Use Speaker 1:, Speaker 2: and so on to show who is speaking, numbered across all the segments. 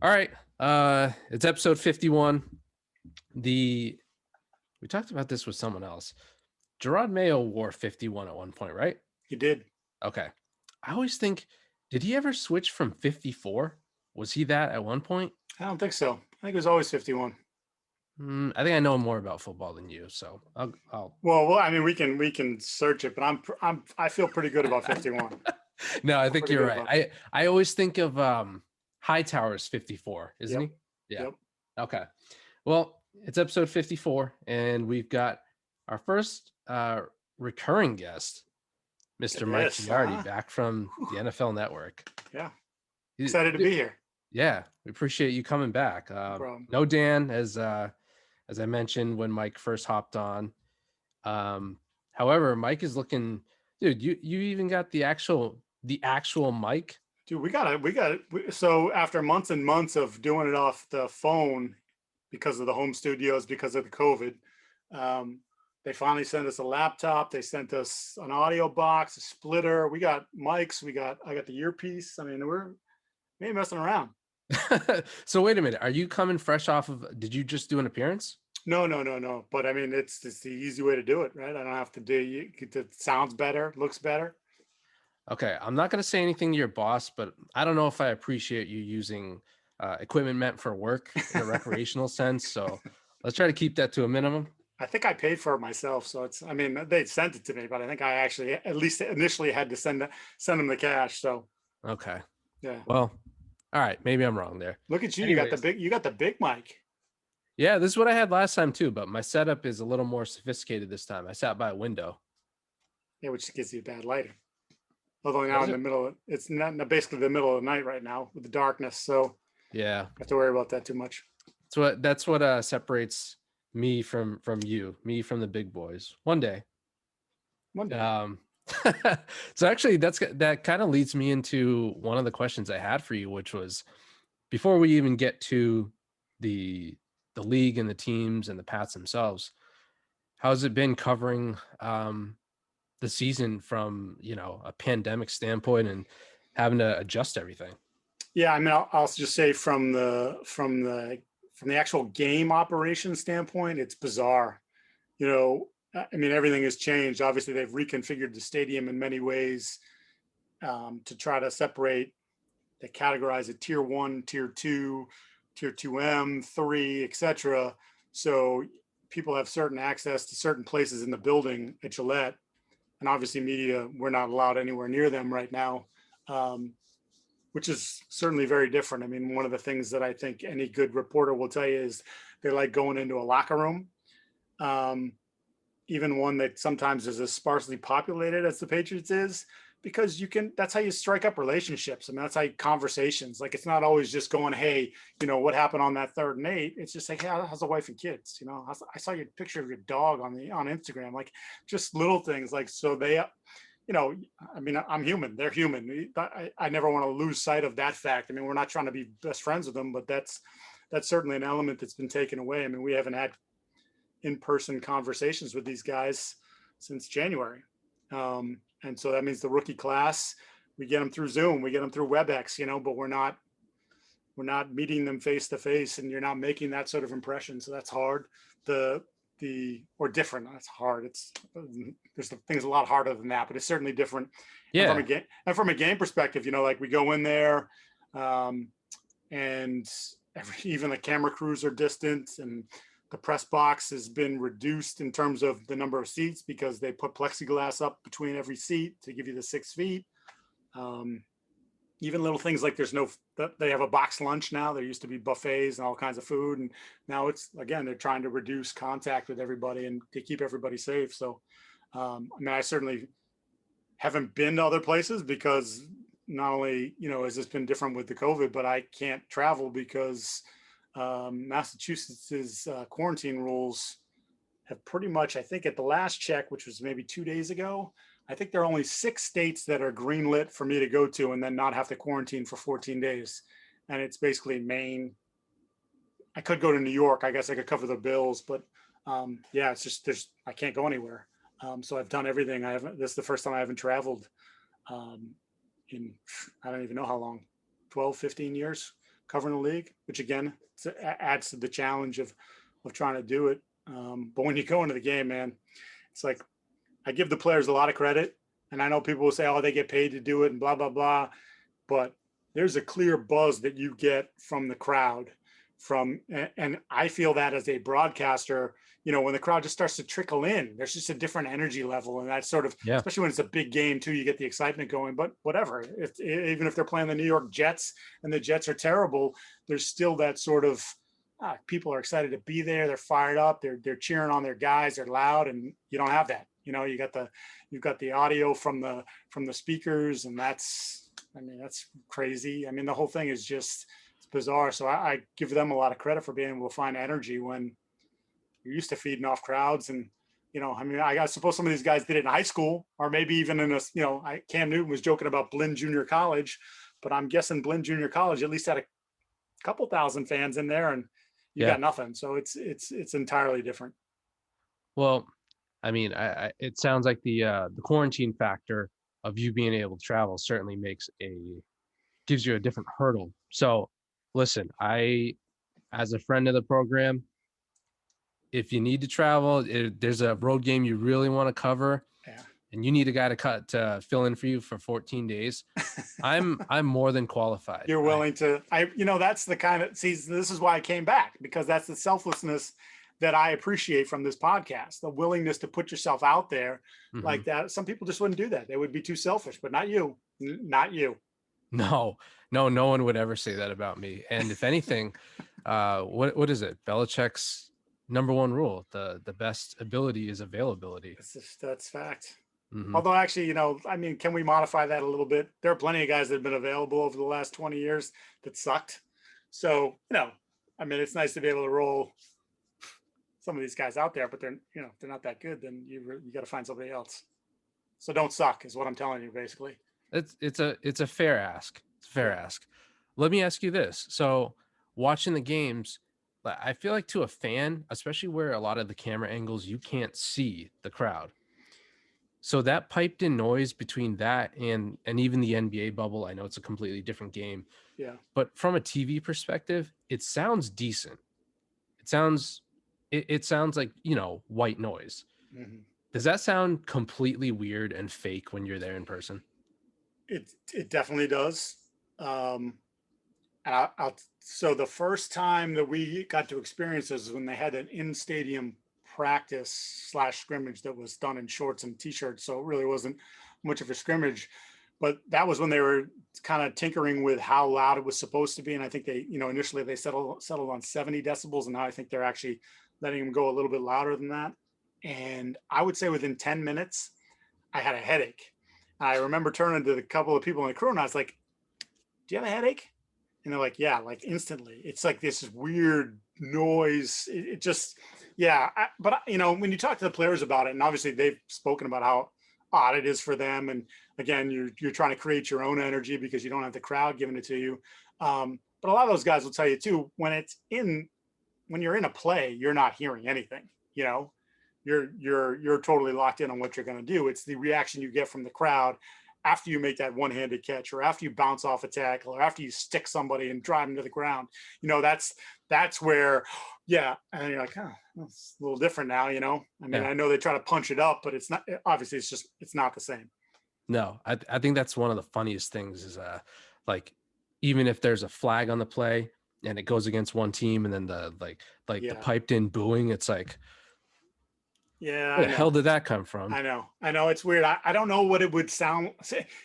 Speaker 1: All right. It's episode 51. We talked about this with someone else. Gerard Mayo wore 51 at one point, right?
Speaker 2: You did.
Speaker 1: Okay. I always think, did he ever switch from 54? Was he that at one point?
Speaker 2: I don't think so. I think it was always 51.
Speaker 1: I think I know more about football than you, so I'll.
Speaker 2: Well, I mean, we can search it, but I feel pretty good about 51.
Speaker 1: No, I
Speaker 2: I'm
Speaker 1: think
Speaker 2: pretty
Speaker 1: you're
Speaker 2: good
Speaker 1: right.
Speaker 2: about it.
Speaker 1: I always think of Hightower's 54, isn't
Speaker 2: Yep.
Speaker 1: he? Yeah.
Speaker 2: Yep.
Speaker 1: Okay. Well, it's episode 54, and we've got our first recurring guest,
Speaker 2: Look at
Speaker 1: Mr. Mike
Speaker 2: this,
Speaker 1: Giardi,
Speaker 2: huh?
Speaker 1: back from the NFL Network.
Speaker 2: Yeah. Excited to
Speaker 1: Dude,
Speaker 2: be here.
Speaker 1: yeah, we appreciate you coming back.
Speaker 2: No problem.
Speaker 1: No Dan, as I mentioned when Mike first hopped on. However, Mike is looking, dude. You even got the actual mic.
Speaker 2: Dude, so after months and months of doing it off the phone because of the home studios, because of the COVID, um, they finally sent us a laptop. They sent us an audio box, a splitter. We got mics. I got the earpiece. I mean, we ain't messing around.
Speaker 1: So wait a minute. Are you coming fresh off of? Did you just do an appearance?
Speaker 2: No, no, no, no. But I mean, it's the easy way to do it, right? I don't have to do. It sounds better, looks better.
Speaker 1: Okay, I'm not going to say anything to your boss, but I don't know if I appreciate you using equipment meant for work in a recreational sense. So let's try to keep that to a minimum.
Speaker 2: I think I paid for it myself, so it's. I mean, they sent it to me, but I think I actually, at least initially, had to send them the cash. So
Speaker 1: Okay.
Speaker 2: yeah,
Speaker 1: Well, all right. Maybe I'm wrong there.
Speaker 2: look at you.
Speaker 1: Anyways,
Speaker 2: You got the big mic.
Speaker 1: yeah, this is what I had last time too, but my setup is a little more sophisticated this time. I sat by a window.
Speaker 2: Yeah, which gives you bad lighting. Although now
Speaker 1: Does
Speaker 2: in the
Speaker 1: it?
Speaker 2: middle, it's not basically the middle of the night right now with the darkness, so I
Speaker 1: Yeah.
Speaker 2: have to worry about that too much.
Speaker 1: That's what separates me from you, me from the big boys. One day.
Speaker 2: One day.
Speaker 1: Um so actually that kind of leads me into one of the questions I had for you, which was before we even get to the the league and the teams and the Pats themselves, how's it been covering the season from, a pandemic standpoint and having to adjust everything?
Speaker 2: Yeah, I mean, I'll just say from the actual game operation standpoint, it's bizarre. I mean, everything has changed. Obviously, they've reconfigured the stadium in many ways to try to separate. They categorize it tier one, tier two M, three, etc. So people have certain access to certain places in the building at Gillette, and obviously, media, we're not allowed anywhere near them right now. Um, which is certainly very different. I mean, one of the things that I think any good reporter will tell you is they like going into a locker room, um, even one that sometimes is as sparsely populated as the Patriots is, because that's how you strike up relationships. I mean, that's how conversations, like, it's not always just going, hey, what happened on that 3rd and 8? It's just like, hey, how's the wife and kids? I saw your picture of your dog on Instagram, like just little things like, so they, I mean, I'm human. They're human. I never want to lose sight of that fact. I mean, we're not trying to be best friends with them, but that's certainly an element that's been taken away. I mean, we haven't had in-person conversations with these guys since January, and so that means the rookie class, we get them through Zoom, we get them through WebEx, but we're not meeting them face to face, and you're not making that sort of impression. So that's hard. Or different. That's hard. There's things a lot harder than that, but it's certainly different. And
Speaker 1: Yeah.
Speaker 2: from a game perspective, like we go in there, and even the camera crews are distant, and the press box has been reduced in terms of the number of seats because they put plexiglass up between every seat to give you the 6 feet. Um, Even little things like they have a box lunch now. There used to be buffets and all kinds of food, and now it's, again, they're trying to reduce contact with everybody and to keep everybody safe. So I mean, I certainly haven't been to other places because not only has this been different with the COVID, but I can't travel because Massachusetts's quarantine rules have pretty much, I think at the last check, which was maybe 2 days ago, I think there are only 6 states that are greenlit for me to go to and then not have to quarantine for 14 days. And it's basically Maine. I could go to New York. I guess I could cover the bills, but yeah, it's just, I can't go anywhere. So I've done everything. This is the first time I haven't traveled um, in, I don't even know how long, 12, 15 years. covering the league, which again adds to the challenge of trying to do it. But when you go into the game, man, it's like I give the players a lot of credit, and I know people will say, "Oh, they get paid to do it," and blah blah blah. But there's a clear buzz that you get from the crowd, and I feel that as a broadcaster, when the crowd just starts to trickle in, there's just a different energy level, and that's sort of,
Speaker 1: Yeah.
Speaker 2: especially when it's a big game too, you get the excitement going. But whatever, even if they're playing the New York Jets and the Jets are terrible, there's still that sort of people are excited to be there. They're fired up. They're cheering on their guys. They're loud, and you don't have that. You've got the audio from the speakers, and that's crazy. I mean, the whole thing is just, it's bizarre. So I give them a lot of credit for being able to find energy when you're used to feeding off crowds. And, I suppose some of these guys did it in high school, or maybe even in Cam Newton was joking about Blinn Junior College, but I'm guessing Blinn Junior College at least had a couple thousand fans in there, and you got nothing. So it's entirely different.
Speaker 1: Well, I mean, it sounds like the quarantine factor of you being able to travel certainly gives you a different hurdle. So listen, as a friend of the program, if you need to travel, there's a road game you really want to cover, and you need a guy to fill in for you for 14 days, I'm more than qualified.
Speaker 2: You're willing to, that's the kind of, this is why I came back, because that's the selflessness that I appreciate from this podcast, the willingness to put yourself out there like that. Some people just wouldn't do that. They would be too selfish, but not you.
Speaker 1: No one would ever say that about me. And if anything, what is it? Belichick's number one rule: the best ability is availability.
Speaker 2: That's fact. Although actually, can we modify that a little bit? There are plenty of guys that have been available over the last 20 years that sucked. So, it's nice to be able to roll some of these guys out there, but they're not that good. Then you got to find somebody else. So don't suck is what I'm telling you, basically.
Speaker 1: It's a fair ask. It's a fair ask. Let me ask you this. So watching the games, I feel like to a fan, especially where a lot of the camera angles, you can't see the crowd. So that piped in noise between that and even the NBA bubble, I know it's a completely different game.
Speaker 2: Yeah.
Speaker 1: But from a TV perspective, it sounds decent. It sounds like, white noise. Does that sound completely weird and fake when you're there in person?
Speaker 2: It definitely does. So the first time that we got to experience this is when they had an in-stadium practice / scrimmage that was done in shorts and t-shirts. So it really wasn't much of a scrimmage, but that was when they were kind of tinkering with how loud it was supposed to be. And I think they, initially they settled on 70 decibels. And now I think they're actually letting them go a little bit louder than that. And I would say within 10 minutes, I had a headache. I remember turning to a couple of people in the crew and I was like, do you have a headache? And they're like, yeah, like instantly. It's like this weird noise. It just, yeah. But when you talk to the players about it, and obviously they've spoken about how odd it is for them. And again, you're trying to create your own energy because you don't have the crowd giving it to you. But a lot of those guys will tell you too, when you're in a play, you're not hearing anything, you're totally locked in on what you're going to do. It's the reaction you get from the crowd after you make that one-handed catch, or after you bounce off a tackle, or after you stick somebody and drive them to the ground. That's where, yeah. And you're like, oh, it's a little different now, I know they try to punch it up, but it's not, obviously it's not the same.
Speaker 1: No, I think that's one of the funniest things is like, even if there's a flag on the play and it goes against one team and then the the piped in booing, it's like,
Speaker 2: yeah,
Speaker 1: where the hell did that come from?
Speaker 2: I know it's weird. I don't know what it would sound.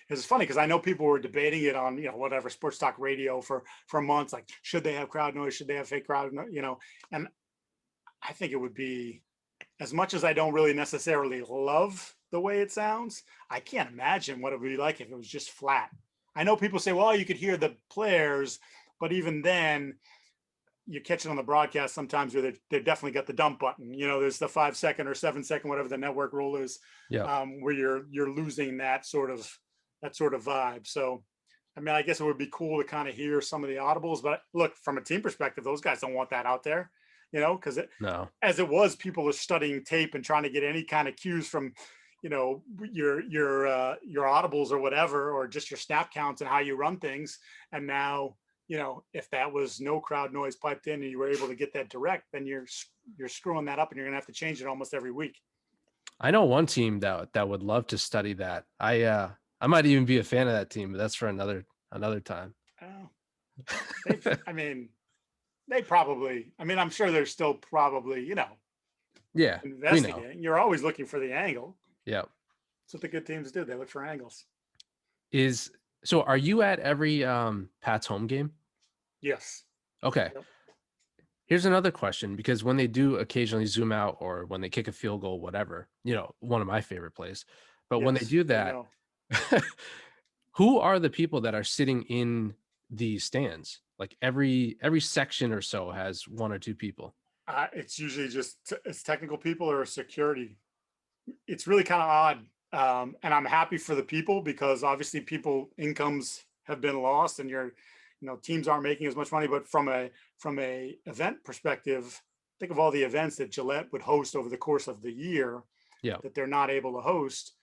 Speaker 2: It's funny because I know people were debating it on whatever sports talk radio for months. Like, should they have crowd noise? Should they have fake crowd? And I think it would be, as much as I don't really necessarily love the way it sounds, I can't imagine what it would be like if it was just flat. I know people say, well, you could hear the players, but even then, you catch it on the broadcast sometimes where they've definitely got the dump button. There's the 5 second or 7 second, whatever the network rule is, where you're losing that sort of vibe. So, I guess it would be cool to kind of hear some of the audibles, but look, from a team perspective, those guys don't want that out there, because as it was, people are studying tape and trying to get any kind of cues from, your audibles or whatever, or just your snap counts and how you run things. And now, if that was no crowd noise piped in and you were able to get that direct, then you're screwing that up and you're gonna have to change it almost every week.
Speaker 1: I know one team that would love to study that. I might even be a fan of that team, but that's for another time.
Speaker 2: Oh, I mean, they probably. I mean, I'm sure they're still probably
Speaker 1: Yeah, we know.
Speaker 2: investigating. You're always looking for the angle.
Speaker 1: Yeah.
Speaker 2: That's what the good teams do. They look for angles.
Speaker 1: So are you at every Pats home game?
Speaker 2: Yes.
Speaker 1: Okay.
Speaker 2: Yep.
Speaker 1: Here's another question, because when they do occasionally zoom out or when they kick a field goal, whatever, one of my favorite plays. But when they
Speaker 2: Yes.
Speaker 1: do
Speaker 2: I
Speaker 1: that,
Speaker 2: know.
Speaker 1: who are the people that are sitting in the stands? Like every section or so has one or two people.
Speaker 2: It's usually just it's technical people or security. It's really kind of odd. And I'm happy for the people because obviously people incomes have been lost and teams aren't making as much money. But from a event perspective, think of all the events that Gillette would host over the course of the year
Speaker 1: Yeah.
Speaker 2: that they're not able to host.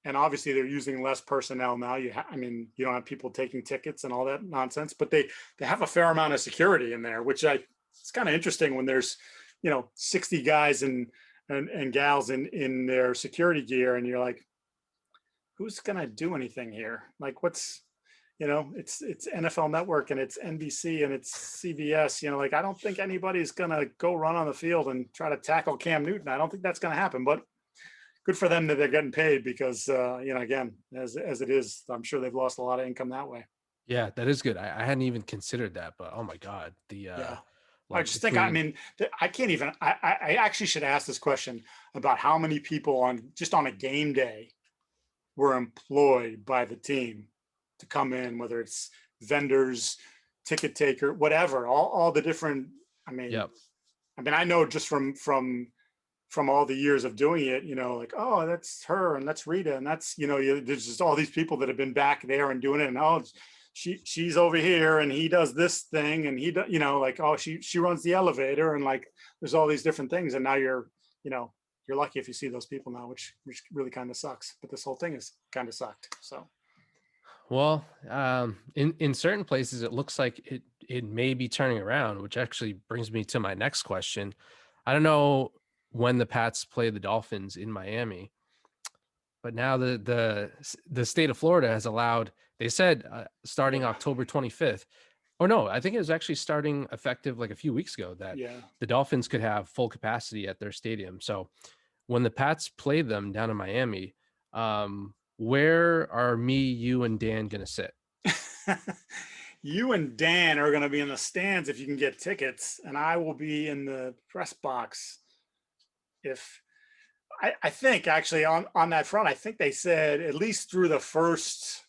Speaker 2: And obviously they're using less personnel now. I mean, you don't have people taking tickets and all that nonsense, but they have a fair amount of security in there, which it's kind of interesting when there's 60 guys and gals in their security gear, and you're like, who's gonna do anything here? Like, it's NFL Network and it's NBC and it's CBS. Like, I don't think anybody's gonna go run on the field and try to tackle Cam Newton. I don't think that's gonna happen, but good for them that they're getting paid because again, as it is, I'm sure they've lost a lot of income that way.
Speaker 1: Yeah, that is good. I hadn't even considered that, but oh my God,
Speaker 2: Yeah. I
Speaker 1: like
Speaker 2: just think, I
Speaker 1: between
Speaker 2: mean, I can't even, I actually should ask this question about how many people on a game day were employed by the team to come in, whether it's vendors, ticket taker, whatever, all the different, I mean,
Speaker 1: Yep.
Speaker 2: I know just from all the years of doing it, like, oh, that's her and that's Rita. And that's, there's just all these people that have been back there and doing it. And oh, she's over here and he does this thing and he does, like, oh, she runs the elevator and like, there's all these different things. And now you're lucky if you see those people now, which really kind of sucks. But this whole thing is kind of sucked. So,
Speaker 1: Well, in certain places, it looks like it may be turning around, which actually brings me to my next question. I don't know when the Pats play the Dolphins in Miami, but now the state of Florida has allowed. They said starting
Speaker 2: yeah,
Speaker 1: October 25th, or no, I think it was actually starting effective like a few weeks ago, that
Speaker 2: yeah.
Speaker 1: the Dolphins could have full capacity at their stadium. So when the Pats play them down in Miami, where are me, you, and Dan gonna sit?
Speaker 2: You and Dan are going to be in the stands if you can get tickets, and I will be in the press box. If I think actually on that front, I think they said at least through the first,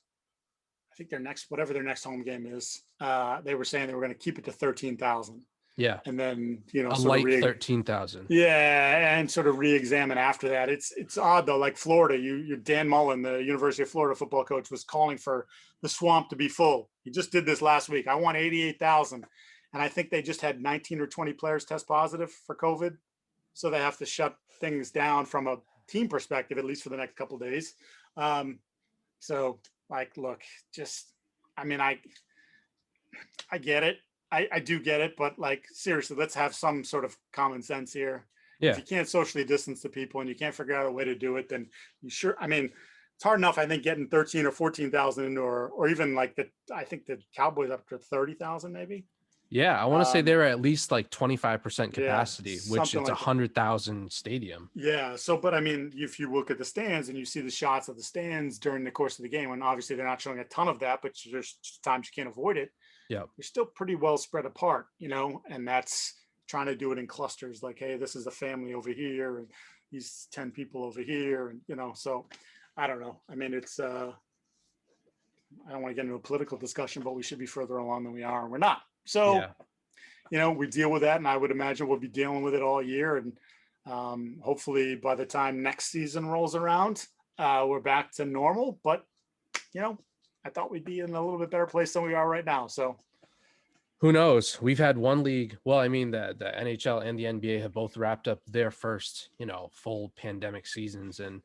Speaker 2: I think whatever their next home game is, they were saying they were going to keep it to 13,000,
Speaker 1: Yeah,
Speaker 2: and then
Speaker 1: a
Speaker 2: sort of
Speaker 1: light 13,000.
Speaker 2: yeah, and sort of re-examine after that. It's odd though, like Florida, you Dan Mullen, the University of Florida football coach, was calling for the swamp to be full. He just did this last week. I want 88,000, and I think they just had 19 or 20 players test positive for COVID, so they have to shut things down from a team perspective, at least for the next couple of days. So, like, look, just, I mean, I get it. I do get it, but like, seriously, let's have some sort of common sense here. If
Speaker 1: Yeah,
Speaker 2: you can't socially distance the people and you can't figure out a way to do it, then I mean, it's hard enough, I think, getting 13 or 14,000 or even like I think the Cowboys up to 30,000 maybe.
Speaker 1: yeah. I want to say
Speaker 2: Um,
Speaker 1: they're at least like 25%
Speaker 2: yeah,
Speaker 1: capacity, which
Speaker 2: something
Speaker 1: it's a
Speaker 2: like that.
Speaker 1: 100,000 stadium.
Speaker 2: Yeah. So, but I mean, if you look at the stands and you see the shots of the stands during the course of the game, and obviously they're not showing a ton of that, but there's times you can't avoid it.
Speaker 1: Yeah,
Speaker 2: They're still pretty well spread apart, and that's trying to do it in clusters. Like, hey, this is a family over here, and these 10 people over here, and so I don't know. I mean, it's I don't want to get into a political discussion, but we should be further along than we are, and we're not. So,
Speaker 1: yeah.
Speaker 2: we deal with that, and I would imagine we'll be dealing with it all year, and hopefully by the time next season rolls around, we're back to normal. But I thought we'd be in a little bit better place than we are right now. So
Speaker 1: Who knows? We've had one league. Well, I mean, the NHL and the NBA have both wrapped up their first, full pandemic seasons, and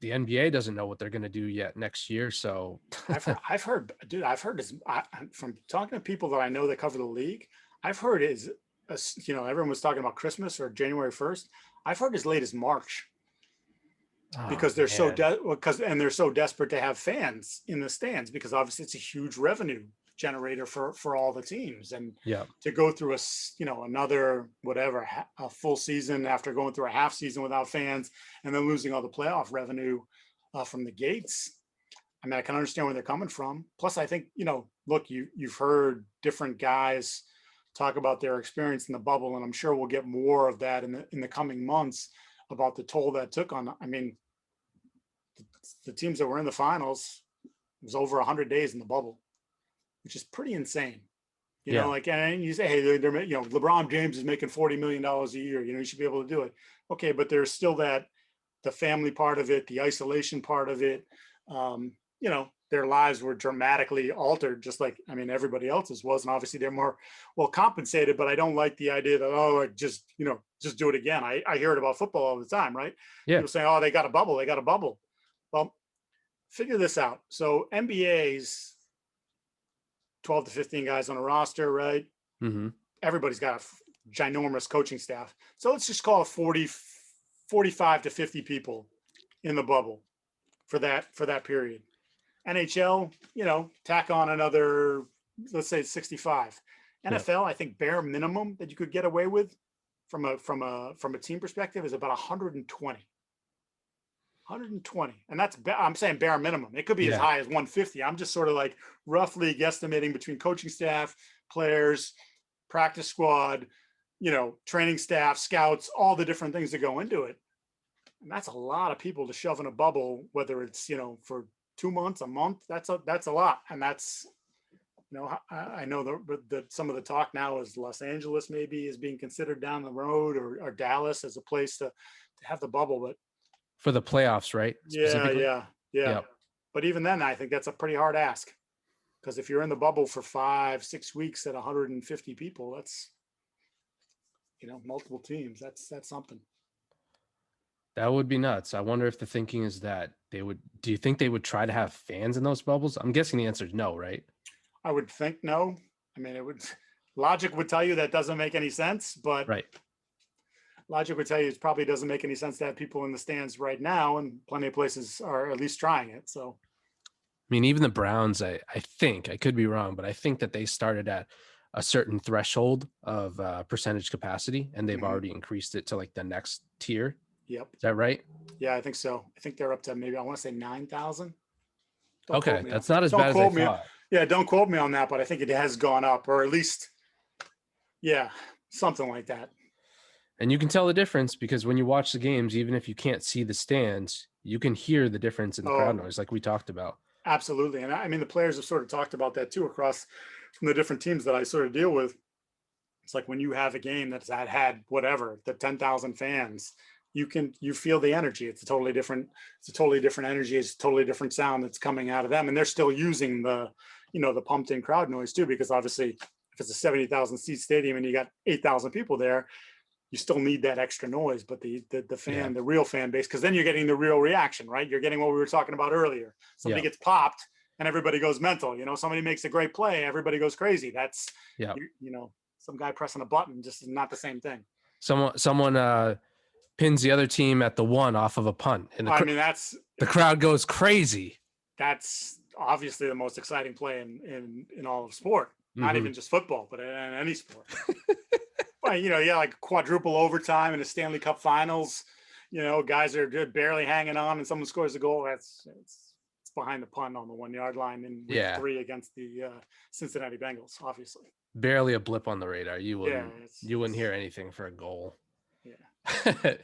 Speaker 1: the NBA doesn't know what they're going to do yet next year. So
Speaker 2: Dude, I've heard from talking to people that I know that cover the league. I've heard everyone was talking about Christmas or January 1st. I've heard as late as March
Speaker 1: oh,
Speaker 2: because they're
Speaker 1: man.
Speaker 2: they're so desperate to have fans in the stands because obviously it's a huge revenue generator for all the teams, and
Speaker 1: Yeah.
Speaker 2: to go through another whatever a full season after going through a half season without fans and then losing all the playoff revenue from the gates. I mean, I can understand where they're coming from. Plus, I think, look, you've heard different guys talk about their experience in the bubble, and I'm sure we'll get more of that in the coming months about the toll that took on. I mean, the teams that were in the finals, it was over 100 days in the bubble, which is pretty insane.
Speaker 1: Yeah.
Speaker 2: Like, and you say, hey, LeBron James is making $40 million a year. You should be able to do it. Okay, but there's still the family part of it, the isolation part of it. Their lives were dramatically altered, just like, I mean, everybody else's was. And obviously they're more well compensated, but I don't like the idea that, just do it again. I hear it about football all the time, right?
Speaker 1: Yeah.
Speaker 2: People saying, oh, they got a bubble. Well, figure this out. So NBA's 12 to 15 guys on a roster, right?
Speaker 1: Mm-hmm.
Speaker 2: Everybody's got a ginormous coaching staff. So let's just call it 45 to 50 people in the bubble for that period. NHL, tack on another, let's say 65. NFL, yeah. I think bare minimum that you could get away with from a team perspective is about 120. And that's, I'm saying bare minimum. It could be as high as 150. I'm just sort of like roughly guesstimating between coaching staff, players, practice squad, training staff, scouts, all the different things that go into it. And that's a lot of people to shove in a bubble, whether it's, for 2 months, a month. That's a lot. And that's, I know that some of the talk now is Los Angeles maybe is being considered down the road, or Dallas as a place to have the bubble. But
Speaker 1: for the playoffs, right?
Speaker 2: Yeah. Yep. But even then, I think that's a pretty hard ask, because if you're in the bubble for 5-6 weeks at 150 people, that's, multiple teams. That's something.
Speaker 1: That would be nuts. I wonder if the thinking is that do you think they would try to have fans in those bubbles? I'm guessing the answer is no, right?
Speaker 2: I would think no. I mean, logic would tell you that doesn't make any sense, but
Speaker 1: right.
Speaker 2: Logic would tell you it probably doesn't make any sense to have people in the stands right now, and plenty of places are at least trying it. So,
Speaker 1: I mean, even the Browns, I think, I could be wrong, but I think that they started at a certain threshold of percentage capacity, and they've already increased it to like the next tier.
Speaker 2: Yep.
Speaker 1: Is that right?
Speaker 2: Yeah, I think so. I think they're up to maybe, I want to say 9,000.
Speaker 1: Okay, that's not as bad as I thought.
Speaker 2: Yeah, don't quote me on that, but I think it has gone up, or at least, something like that.
Speaker 1: And you can tell the difference because when you watch the games, even if you can't see the stands, you can hear the difference in the crowd noise, like we talked about.
Speaker 2: Absolutely. And I mean, the players have sort of talked about that too, across from the different teams that I sort of deal with. It's like when you have a game that had whatever, the 10,000 fans, you feel the energy. It's a totally different energy. It's a totally different sound that's coming out of them. And they're still using the pumped in crowd noise too, because obviously if it's a 70,000 seat stadium and you got 8,000 people there, you still need that extra noise. But the fan, the real fan base, because then you're getting the real reaction, right? You're getting what we were talking about earlier. Somebody gets popped and everybody goes mental. Somebody makes a great play, everybody goes crazy. That's some guy pressing a button just is not the same thing.
Speaker 1: Someone pins the other team at the 1 off of a punt, and the crowd goes crazy.
Speaker 2: That's obviously the most exciting play in all of sport, not even just football, but in any sport. Well, like quadruple overtime in the Stanley Cup Finals. Guys are barely hanging on, and someone scores a goal. It's behind the punt on the 1 yard line in week 3 against the Cincinnati Bengals. Obviously,
Speaker 1: barely a blip on the radar. You wouldn't hear anything for a goal.
Speaker 2: Yeah. That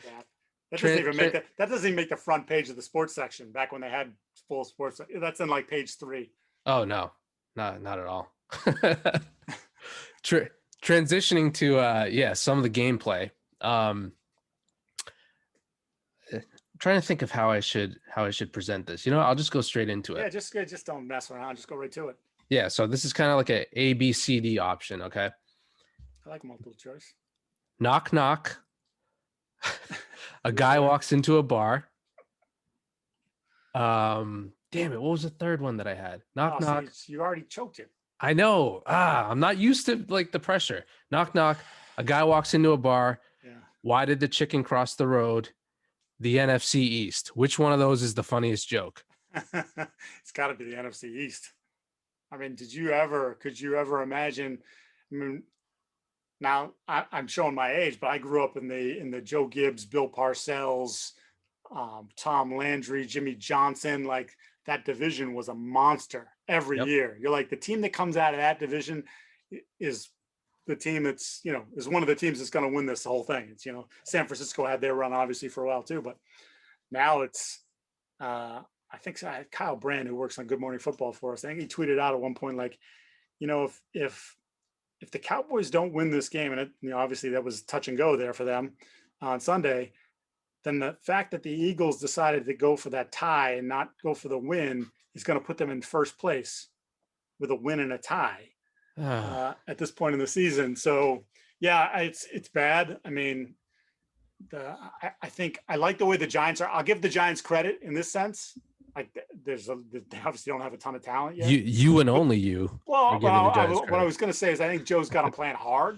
Speaker 2: doesn't even make the front page of the sports section back when they had full sports. That's in like page 3.
Speaker 1: Oh no, not at all. Transitioning to some of the gameplay. Trying to think of how I should present this. I'll just go straight into it.
Speaker 2: Yeah, just don't mess around. Just go right to it.
Speaker 1: Yeah, so this is kind of like a B, C, D option. Okay.
Speaker 2: I like multiple choice.
Speaker 1: Knock, knock. A guy walks into a bar. Damn it. What was the third one that I had? Knock,
Speaker 2: Oh, see,
Speaker 1: knock.
Speaker 2: you already choked it.
Speaker 1: I know. I'm not used to like the pressure. Knock, knock. A guy walks into a bar.
Speaker 2: Yeah.
Speaker 1: Why did the chicken cross the road? The NFC East. Which one of those is the funniest joke?
Speaker 2: It's got to be the NFC East. I mean, could you ever imagine? I mean, now I'm showing my age, but I grew up in the Joe Gibbs, Bill Parcells, Tom Landry, Jimmy Johnson. Like that division was a monster every
Speaker 1: Yep.
Speaker 2: year. You're like the team that comes out of that division is the team that's is one of the teams that's going to win this whole thing. It's San Francisco had their run obviously for a while too, but now it's I think Kyle Brand, who works on Good Morning Football for us, I think he tweeted out at one point like, if the Cowboys don't win this game, and obviously that was touch and go there for them on Sunday, then the fact that the Eagles decided to go for that tie and not go for the win is going to put them in first place with a win and a tie at this point in the season. So yeah, it's bad. I mean, I think I like the way the Giants are. I'll give the Giants credit in this sense. Like they obviously don't have a ton of talent yet.
Speaker 1: You and
Speaker 2: But
Speaker 1: only you are
Speaker 2: well,
Speaker 1: giving the Giants
Speaker 2: what I
Speaker 1: credit.
Speaker 2: was going to say is I think Joe's got them playing hard.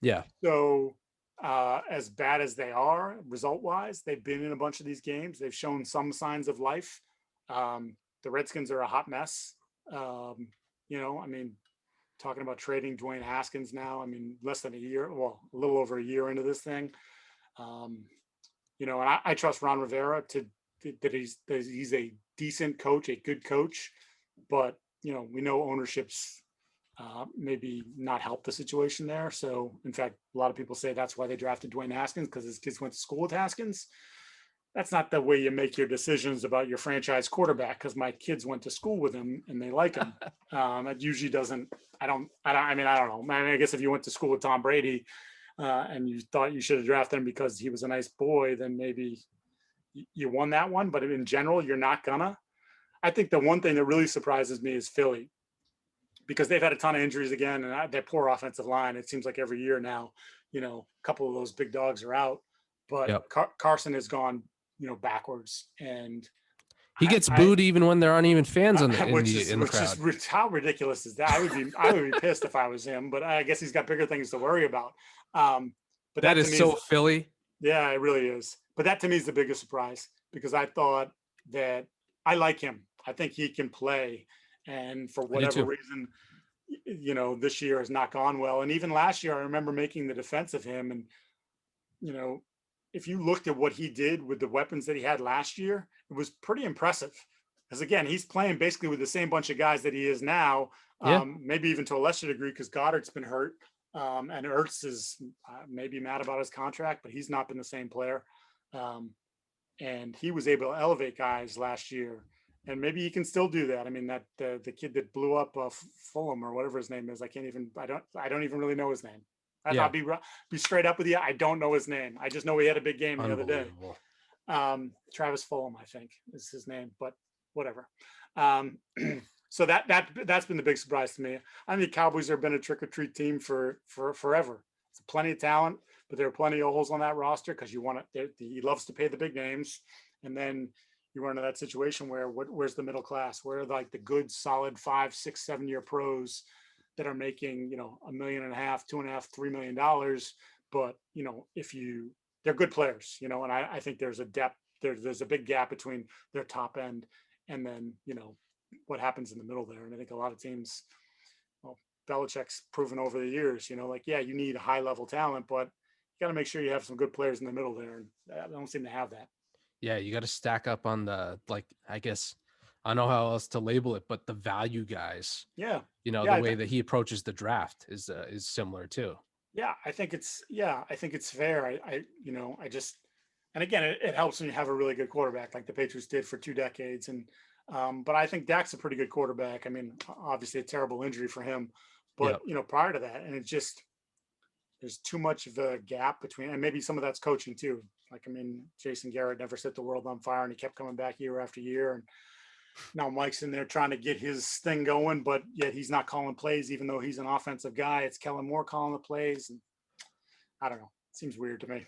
Speaker 1: Yeah.
Speaker 2: So as bad as they are result wise, they've been in a bunch of these games. They've shown some signs of life. The Redskins are a hot mess. I mean, talking about trading Dwayne Haskins now. I mean, less than a year, well, a little over a year into this thing. And I trust Ron Rivera that he's a decent coach, a good coach, but we know ownership's maybe not help the situation there. So, in fact, a lot of people say that's why they drafted Dwayne Haskins, because his kids went to school with Haskins. That's not the way you make your decisions about your franchise quarterback, because my kids went to school with him and they like him. That usually doesn't. I don't know. I mean, I guess if you went to school with Tom Brady and you thought you should have drafted him because he was a nice boy, then maybe you won that one. But in general, you're not gonna. I think the one thing that really surprises me is Philly, because they've had a ton of injuries again, and their poor offensive line. It seems like every year now, a couple of those big dogs are out, but
Speaker 1: Yep.
Speaker 2: Carson has gone, backwards, and
Speaker 1: He gets
Speaker 2: I
Speaker 1: booed even when there aren't even fans in
Speaker 2: which
Speaker 1: the crowd.
Speaker 2: is how ridiculous is that? I would be pissed if I was him, but I guess he's got bigger things to worry about. But
Speaker 1: That
Speaker 2: that to
Speaker 1: is
Speaker 2: me
Speaker 1: so
Speaker 2: is,
Speaker 1: Philly.
Speaker 2: yeah, it really is. But that to me is the biggest surprise, because I thought that I like him. I think he can play, and for
Speaker 1: I do
Speaker 2: whatever
Speaker 1: too.
Speaker 2: reason, this year has not gone well. And even last year, I remember making the defense of him. And, if you looked at what he did with the weapons that he had last year, it was pretty impressive. Because again, he's playing basically with the same bunch of guys that he is now,
Speaker 1: Yeah.
Speaker 2: maybe even to a lesser degree, because Goddard's been hurt. And Ertz is maybe mad about his contract, but he's not been the same player. And he was able to elevate guys last year, and maybe he can still do that. I mean, that the kid that blew up Fulham or whatever his name is, I don't even really know his name.
Speaker 1: Yeah.
Speaker 2: I'll be straight up with you. I don't know his name. I just know he had a big game the other day.
Speaker 1: Unbelievable.
Speaker 2: Travis Fulham, I think is his name, but whatever. So that's been the big surprise to me. I think the Cowboys have been a trick or treat team for forever. It's plenty of talent, but there are plenty of holes on that roster, because he loves to pay the big names, and then you run into that situation where where's the middle class? Where are like the good, solid 5, 6, 7 year pros that are making $1.5 million, $2.5, $3 million, but they're good players, and I think there's a depth there's a big gap between their top end and then what happens in the middle there. And I think a lot of teams, well, Belichick's proven over the years, you need high level talent, but you got to make sure you have some good players in the middle there, and I don't seem to have that.
Speaker 1: Yeah, you got to stack up on the, like, I guess I don't know how else to label it, but the value guys.
Speaker 2: Yeah.
Speaker 1: The way that he approaches the draft is similar too.
Speaker 2: Yeah, I think it's fair. I just, and again, it helps when you have a really good quarterback like the Patriots did for 2 decades. And but I think Dak's a pretty good quarterback. I mean, obviously a terrible injury for him, but
Speaker 1: Yep.
Speaker 2: prior to that, and there's too much of a gap between, and maybe some of that's coaching too. Like, I mean, Jason Garrett never set the world on fire, and he kept coming back year after year. And now Mike's in there trying to get his thing going, but yet he's not calling plays, even though he's an offensive guy. It's Kellen Moore calling the plays, and I don't know. It seems weird to me.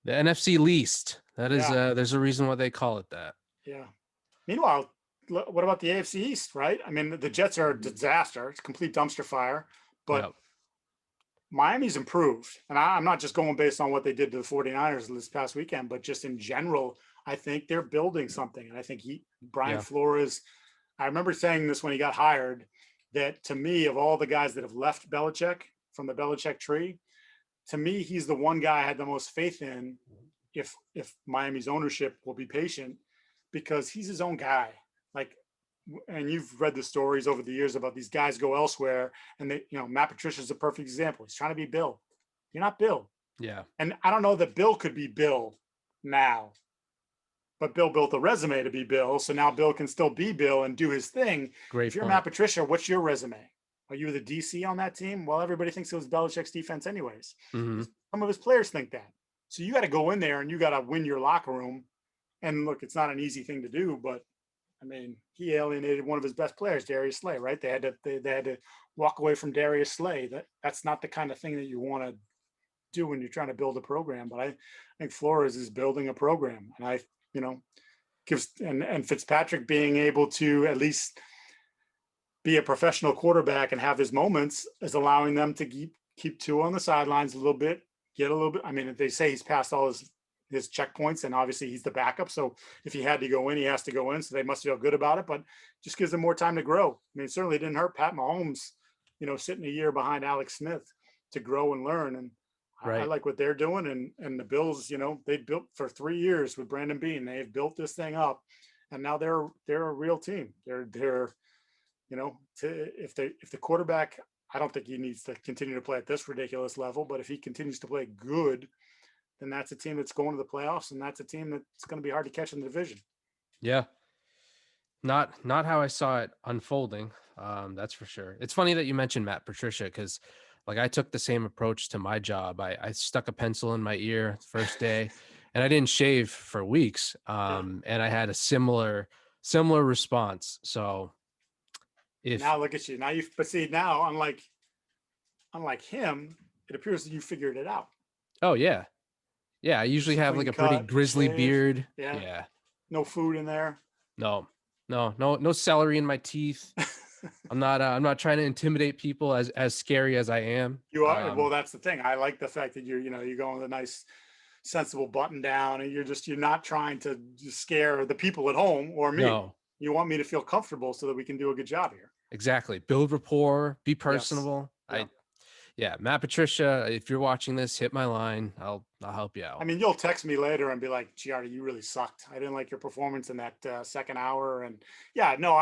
Speaker 1: The NFC least. That is
Speaker 2: Yeah.
Speaker 1: there's a reason why they call it that.
Speaker 2: Yeah. Meanwhile, what about the AFC East, right? I mean, the Jets are a disaster. It's a complete dumpster fire, but
Speaker 1: Yep.
Speaker 2: Miami's improved. And I'm not just going based on what they did to the 49ers this past weekend, but just in general, I think they're building something. And I think Brian
Speaker 1: Yeah.
Speaker 2: Flores, I remember saying this when he got hired, that to me, of all the guys that have left Belichick from the Belichick tree, to me, he's the one guy I had the most faith in if Miami's ownership will be patient because he's his own guy. Like, and you've read the stories over the years about these guys go elsewhere, and they, Matt Patricia's a perfect example. He's trying to be Bill. You're not Bill,
Speaker 1: Yeah.
Speaker 2: and I don't know that Bill could be Bill now, but Bill built a resume to be Bill, so now Bill can still be Bill and do his thing. If
Speaker 1: Great
Speaker 2: you're
Speaker 1: point.
Speaker 2: Matt Patricia, what's your resume? Are you the DC on that team? Well, everybody thinks it was Belichick's defense, anyways.
Speaker 1: Hmm.
Speaker 2: Some of his players think that. So you got to go in there and you got to win your locker room. And look, it's not an easy thing to do, but I mean, he alienated one of his best players, Darius Slay, right? They had to walk away from Darius Slay. That's not the kind of thing that you want to do when you're trying to build a program. But I think Flores is building a program, and gives and Fitzpatrick being able to at least be a professional quarterback and have his moments is allowing them to keep Tua on the sidelines a little bit, get a little bit. I mean, they say he's passed all his checkpoints, and obviously he's the backup. So if he had to go in, he has to go in. So they must feel good about it, but just gives them more time to grow. I mean, it certainly didn't hurt Pat Mahomes, sitting a year behind Alex Smith to grow and learn. And I
Speaker 1: Right.
Speaker 2: like what they're doing. And the Bills, they built for 3 years with Brandon Beane. They've built this thing up, and now they're a real team. They're if the quarterback, I don't think he needs to continue to play at this ridiculous level, but if he continues to play good, then that's a team that's going to the playoffs, and that's a team that's going to be hard to catch in the division.
Speaker 1: Yeah. Not how I saw it unfolding. That's for sure. It's funny that you mentioned Matt Patricia because like I took the same approach to my job. I stuck a pencil in my ear first day and I didn't shave for weeks.
Speaker 2: Yeah.
Speaker 1: And I had a similar response. So if
Speaker 2: Now look at you. But see, now unlike him, it appears that you figured it out.
Speaker 1: oh yeah. Yeah, I usually
Speaker 2: Just
Speaker 1: have like
Speaker 2: clean
Speaker 1: a pretty
Speaker 2: cut,
Speaker 1: grizzly
Speaker 2: shave.
Speaker 1: beard.
Speaker 2: Yeah.
Speaker 1: Yeah.
Speaker 2: No food in there.
Speaker 1: No celery in my teeth. I'm not trying to intimidate people as scary as I am.
Speaker 2: You are, well, that's the thing. I like the fact that you're going with a nice sensible button down, and you're not trying to scare the people at home or me.
Speaker 1: No,
Speaker 2: You want me to feel comfortable so that we can do a good job here.
Speaker 1: exactly. Build rapport, be
Speaker 2: Yes.
Speaker 1: personable.
Speaker 2: Yeah.
Speaker 1: Yeah, Matt Patricia, if you're watching this, hit my line. I'll help you
Speaker 2: I
Speaker 1: out.
Speaker 2: mean, you'll text me later and be like, Giardi, you really sucked. I didn't like your performance in that second hour. And yeah, no,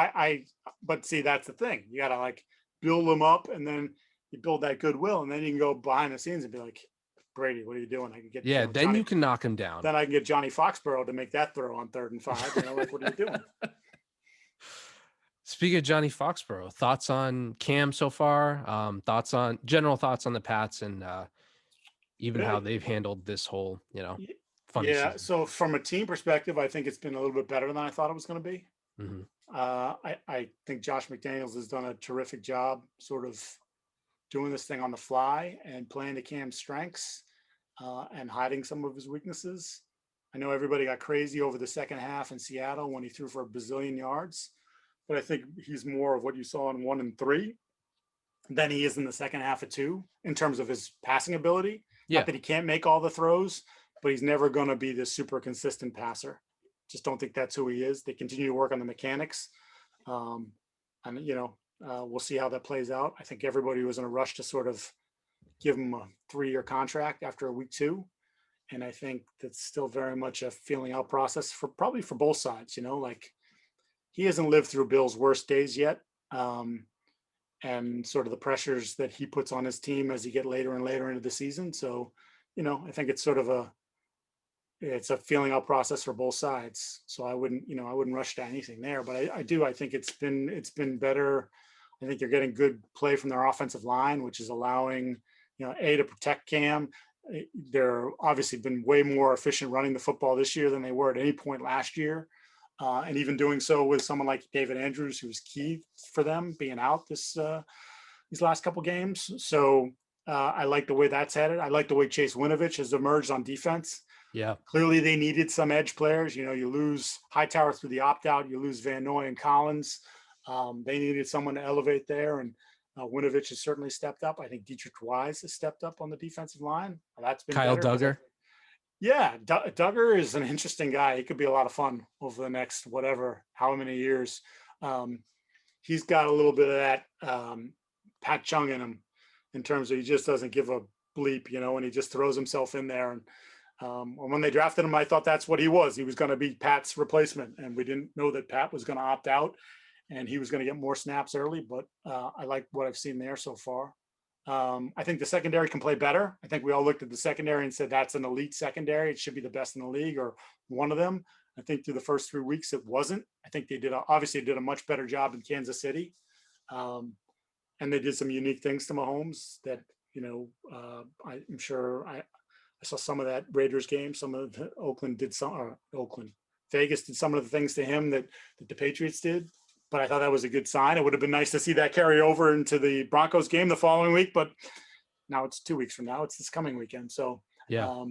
Speaker 2: but see, that's the thing. You got to like build them up, and then you build that goodwill, and then you can go behind the scenes and be like, Brady, what are you doing? I can get,
Speaker 1: Yeah, then you can knock him down.
Speaker 2: then I can get Johnny Foxborough to make that throw on 3rd and 5. Like, what are you doing?
Speaker 1: Speaking of Johnny Foxborough, thoughts on Cam so far? General thoughts on the Pats and even how they've handled this whole, funny
Speaker 2: Yeah.
Speaker 1: season.
Speaker 2: So from a team perspective, I think it's been a little bit better than I thought it was going to be.
Speaker 1: Hmm.
Speaker 2: I think Josh McDaniels has done a terrific job sort of doing this thing on the fly and playing to Cam's strengths and hiding some of his weaknesses. I know everybody got crazy over the second half in Seattle when he threw for a bazillion yards, but I think he's more of what you saw in 1 and 3 than he is in the second half of 2 in terms of his passing ability.
Speaker 1: Yeah,
Speaker 2: Not that he can't make all the throws, but he's never going to be this super consistent passer. Just don't think that's who he is. They continue to work on the mechanics. Um, and, we'll see how that plays out. I think everybody was in a rush to sort of give him a 3-year contract after week 2. And I think that's still very much a feeling out process probably for both sides, like he hasn't lived through Bill's worst days yet. And sort of the pressures that he puts on his team as you get later and later into the season. So, I think it's sort of it's a feeling out process for both sides. So I wouldn't rush to anything there, but I think it's been better. I think they're getting good play from their offensive line, which is allowing, to protect Cam. They're obviously been way more efficient running the football this year than they were at any point last year. And even doing so with someone like David Andrews, who was key for them being out these last couple games. So I like the way that's headed. I like the way Chase Winovich has emerged on defense.
Speaker 1: Yeah.
Speaker 2: Clearly, they needed some edge players. You know, you lose Hightower through the opt out, you lose Van Noy and Collins. They needed someone to elevate there, and Winovich has certainly stepped up. I think Dietrich Wise has stepped up on the defensive line. That's been
Speaker 1: Kyle
Speaker 2: better because
Speaker 1: Duggar.
Speaker 2: yeah, Duggar is an interesting guy. He could be a lot of fun over the next how many years. Um, he's got a little bit of that Pat Chung in him, in terms of he just doesn't give a bleep, you know, and he just throws himself in there. And when they drafted him, I thought that's what he was. He was going to be Pat's replacement, and we didn't know that Pat was going to opt out, and he was going to get more snaps early. But I like what I've seen there so far. I think the secondary can play better. I think we all looked at the secondary and said that's an elite secondary. It should be the best in the league or one of them. I think through the first 3 weeks it wasn't. I think they obviously did a much better job in Kansas City, and they did some unique things to Mahomes that I'm sure I saw some of that Raiders game. Some of the Vegas did some of the things to him that the Patriots did. But I thought that was a good sign. It would have been nice to see that carry over into the Broncos game the following week, but now it's 2 weeks from now. It's this coming weekend. So,
Speaker 1: Yeah.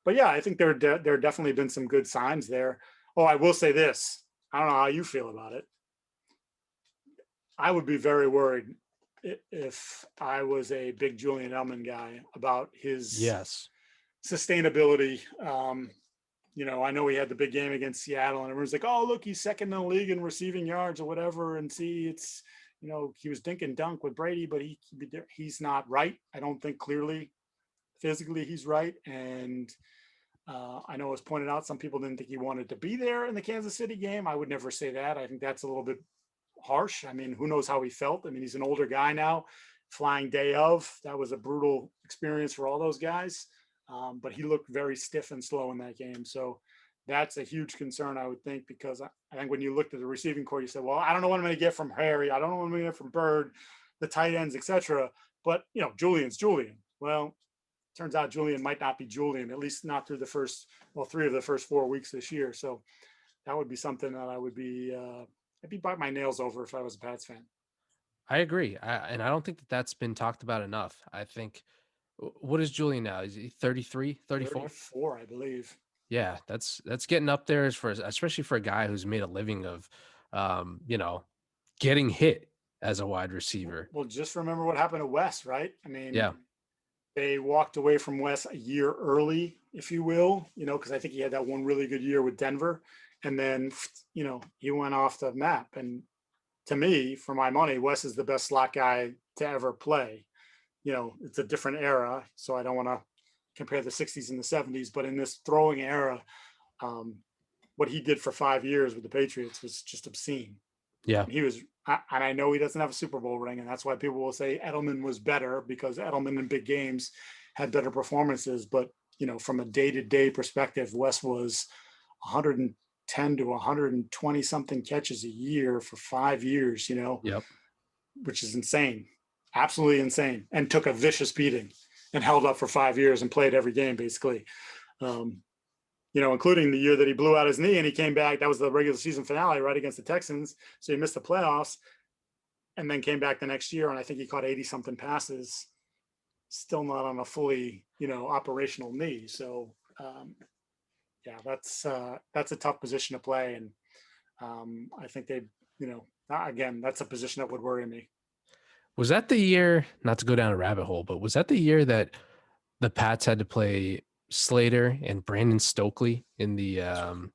Speaker 2: but yeah, I think there definitely been some good signs there. Oh, I will say this. I don't know how you feel about it. I would be very worried if I was a big Julian Edelman guy about his sustainability. I know he had the big game against Seattle, and everyone's like, "Oh, look, he's second in the league in receiving yards or whatever." And see, it's he was dink and dunk with Brady, but he's not right. I don't think clearly, physically, he's right. And I know it was pointed out some people didn't think he wanted to be there in the Kansas City game. I would never say that. I think that's a little bit harsh. I mean, who knows how he felt? I mean, he's an older guy now. Flying day of, that was a brutal experience for all those guys. But he looked very stiff and slow in that game. So that's a huge concern, I would think, because I think when you looked at the receiving core, you said, well, I don't know what I'm going to get from Harry. I don't know what I'm going to get from Bird, the tight ends, etc. But, Julian's Julian. Well, turns out Julian might not be Julian, at least not through three of the first 4 weeks this year. So that would be something that I would be, I'd be biting my nails over if I was a Pats fan.
Speaker 1: I agree. And I don't think that's been talked about enough. I think, what is Julian now? Is he 33, 34?
Speaker 2: 34, I believe.
Speaker 1: Yeah, that's getting up there especially for a guy who's made a living of, getting hit as a wide receiver.
Speaker 2: Well, just remember what happened to Wes, right? I mean,
Speaker 1: Yeah.
Speaker 2: they walked away from Wes a year early, if you will, because I think he had that one really good year with Denver. And then, he went off the map. And to me, for my money, Wes is the best slot guy to ever play. It's a different era, so I don't want to compare the 60s and the 70s, but in this throwing era, what he did for 5 years with the Patriots was just obscene.
Speaker 1: Yeah.
Speaker 2: And I know he doesn't have a Super Bowl ring, and that's why people will say Edelman was better, because Edelman in big games had better performances. But, from a day-to-day perspective, Wes was 110 to 120 something catches a year for 5 years,
Speaker 1: Yep.
Speaker 2: which is insane, absolutely insane, and took a vicious beating and held up for 5 years and played every game, basically. Including the year that he blew out his knee and he came back. That was the regular season finale, right, against the Texans. So he missed the playoffs and then came back the next year. And I think he caught 80 something passes, still not on a fully, operational knee. So, that's a tough position to play. And I think again, that's a position that would worry me.
Speaker 1: Was that the year, not to go down a rabbit hole, but was that the year that the Pats had to play Slater and Brandon Stokely in a